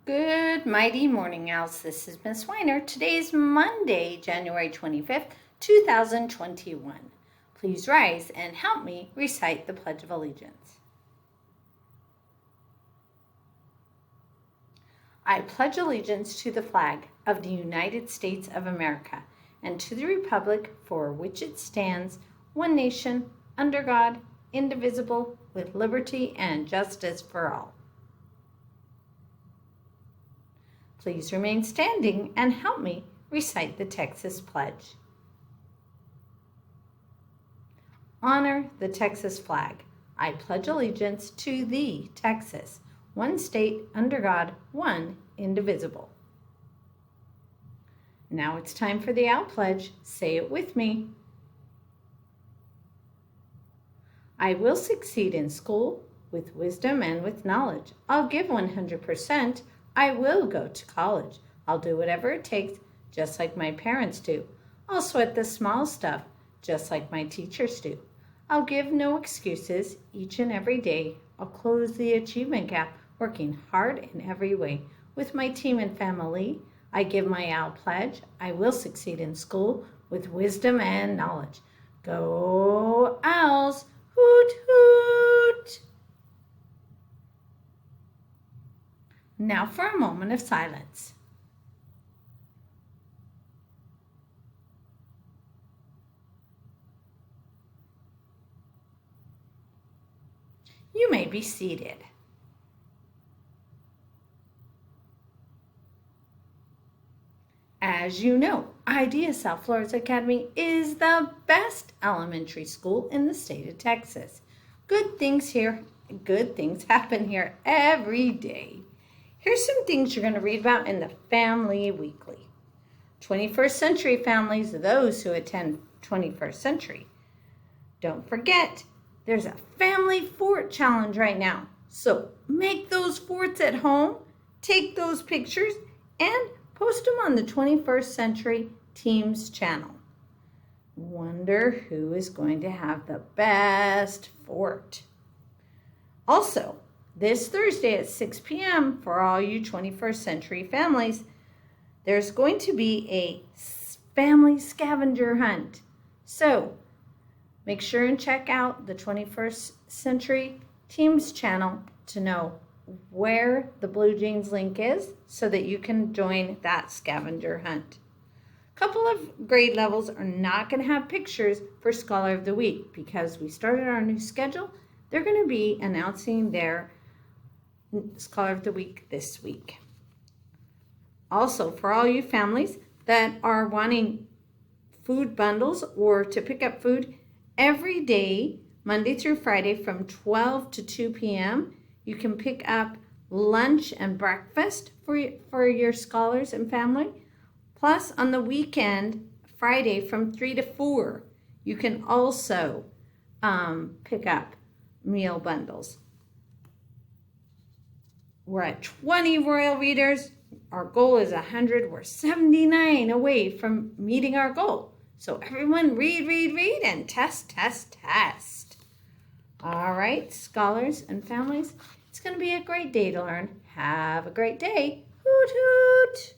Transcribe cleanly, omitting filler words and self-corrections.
Good mighty morning, Owls. This is Miss Weiner. Today is Monday, January 25th, 2021. Please rise and help me recite the Pledge of Allegiance. I pledge allegiance to the flag of the United States of America and to the republic for which it stands, one nation, under God, indivisible, with liberty and justice for all. Please remain standing and help me recite the Texas Pledge. Honor the Texas flag. I pledge allegiance to thee, Texas, one state under God, one indivisible. Now it's time for the Owl Pledge. Say it with me. I will succeed in school with wisdom and with knowledge. I'll give 100%. I will go to college. I'll do whatever it takes, just like my parents do. I'll sweat the small stuff, just like my teachers do. I'll give no excuses each and every day. I'll close the achievement gap, working hard in every way. With my team and family, I give my Owl Pledge. I will succeed in school with wisdom and knowledge. Go Owls! Hoot, hoot! Now for a moment of silence. You may be seated. As you know, Idea South Florida Academy is the best elementary school in the state of Texas. Good things happen here every day. Here's some things you're going to read about in the Family Weekly. 21st century families, those who attend 21st century. Don't forget, there's a family fort challenge right now. So make those forts at home, take those pictures, and post them on the 21st Century Teams channel. Wonder who is going to have the best fort. Also, this Thursday at 6 p.m. for all you 21st century families, there's going to be a family scavenger hunt. So make sure and check out the 21st Century Teams channel to know where the Blue Jeans link is so that you can join that scavenger hunt. A couple of grade levels are not going to have pictures for Scholar of the Week because we started our new schedule. They're going to be announcing their Scholar of the Week this week. Also, for all you families that are wanting food bundles or to pick up food every day, Monday through Friday from 12 to 2 p.m., you can pick up lunch and breakfast for your scholars and family. Plus, on the weekend, Friday from 3 to 4, you can also pick up meal bundles. We're at 20 Royal Readers. Our goal is 100. We're 79 away from meeting our goal. So everyone read, and test. All right, scholars and families, it's going to be a great day to learn. Have a great day. Hoot, hoot.